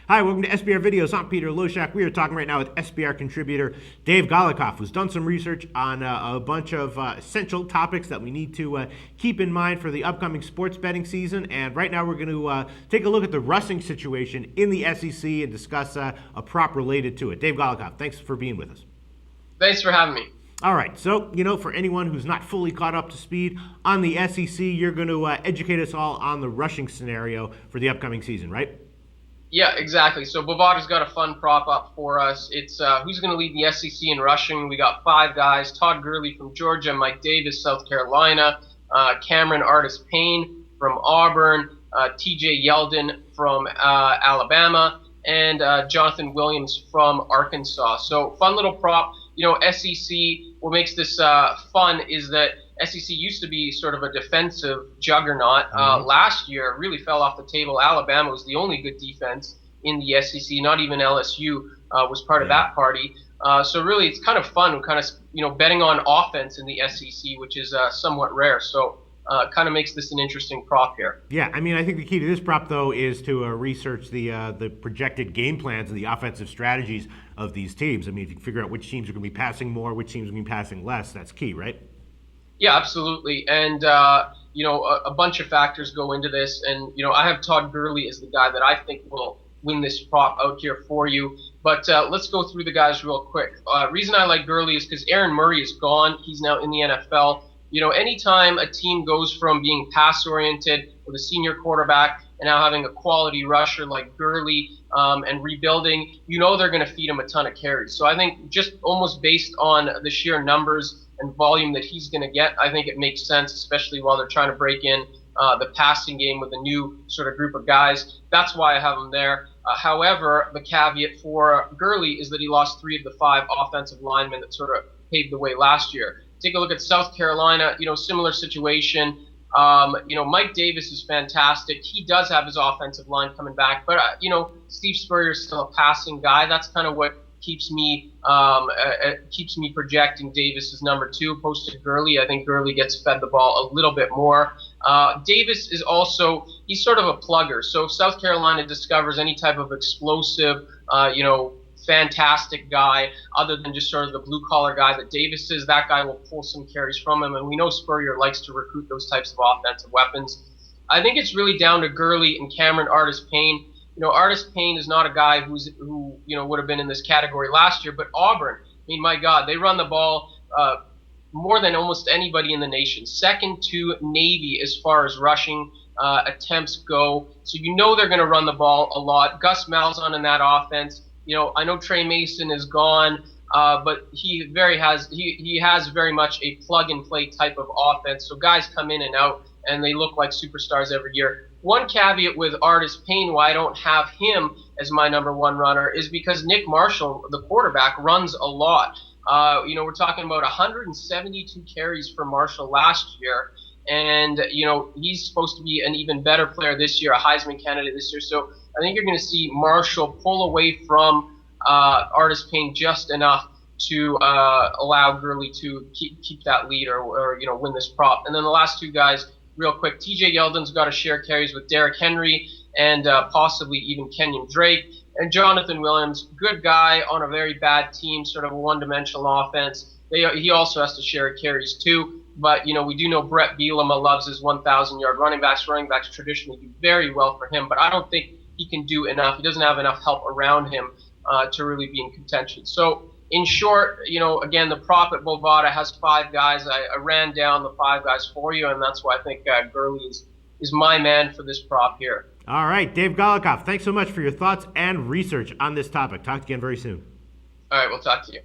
Hi, welcome to SBR Videos. I'm Peter Loshak. We are talking right now with SBR contributor Dave Golikoff, who's done some research on a bunch of essential topics that we need to keep in mind for the upcoming sports betting season. And right now we're going to take a look at the rushing situation in the SEC and discuss a prop related to it. Dave Golikoff, thanks for being with us. Thanks for having me. All right, so, for anyone who's not fully caught up to speed on the SEC, you're going to educate us all on the rushing scenario for the upcoming season, right? Yeah, exactly. So Bovada's got a fun prop up for us. It's who's going to lead the SEC in rushing. We got 5 guys: Todd Gurley from Georgia, Mike Davis, South Carolina, Cameron Artis-Payne from Auburn, TJ Yeldon from Alabama, and Jonathan Williams from Arkansas. So fun little prop. SEC, what makes this fun is that SEC used to be sort of a defensive juggernaut. Last year, it really fell off the table. Alabama was the only good defense in the SEC. Not even LSU was part of that party. So really, it's kind of fun, betting on offense in the SEC, which is somewhat rare. So kind of makes this an interesting prop here. Yeah, I think the key to this prop, though, is to research the projected game plans and the offensive strategies of these teams. If you can figure out which teams are going to be passing more, which teams are going to be passing less, that's key, right? Yeah, absolutely. And, a bunch of factors go into this. And, I have Todd Gurley as the guy that I think will win this prop out here for you. But let's go through the guys real quick. Reason I like Gurley is because Aaron Murray is gone. He's now in the NFL. Anytime a team goes from being pass-oriented with a senior quarterback and now having a quality rusher like Gurley and rebuilding, they're going to feed him a ton of carries. So I think just almost based on the sheer numbers and volume that he's going to get, I think it makes sense, especially while they're trying to break in the passing game with a new sort of group of guys. That's why I have him there. However, the caveat for Gurley is that he lost 3 of the 5 offensive linemen that sort of paved the way last year. Take a look at South Carolina, similar situation. Mike Davis is fantastic. He does have his offensive line coming back, but Steve Spurrier is still a passing guy. That's kind of what keeps me projecting Davis as number 2 opposed to Gurley. I think Gurley gets fed the ball a little bit more. Davis is also, he's sort of a plugger. So if South Carolina discovers any type of explosive, fantastic guy other than just sort of the blue-collar guy that Davis is, that guy will pull some carries from him, and we know Spurrier likes to recruit those types of offensive weapons. I think it's really down to Gurley and Cameron Artis-Payne. Artis-Payne is not a guy who would have been in this category last year, but Auburn, my God, they run the ball more than almost anybody in the nation. Second to Navy as far as rushing attempts go. So they're going to run the ball a lot. Gus Malzahn in that offense. I know Trey Mason is gone, but he has very much a plug-and-play type of offense. So guys come in and out, and they look like superstars every year. One caveat with Artis-Payne, why I don't have him as my number 1 runner, is because Nick Marshall, the quarterback, runs a lot. We're talking about 172 carries for Marshall last year. And, he's supposed to be an even better player this year, a Heisman candidate this year. So I think you're going to see Marshall pull away from Artis-Payne just enough to allow Gurley to keep that lead or win this prop. And then the last 2 guys, real quick, TJ Yeldon's got to share carries with Derrick Henry and possibly even Kenyon Drake. And Jonathan Williams, good guy on a very bad team, sort of a one-dimensional offense. He also has to share carries too. But, we do know Brett Bielema loves his 1,000-yard running backs. Running backs traditionally do very well for him, but I don't think he can do enough. He doesn't have enough help around him to really be in contention. So, in short, again, the prop at Bovada has 5 guys. I ran down the 5 guys for you, and that's why I think Gurley is my man for this prop here. All right, Dave Golikoff, thanks so much for your thoughts and research on this topic. Talk to you again very soon. All right, we'll talk to you.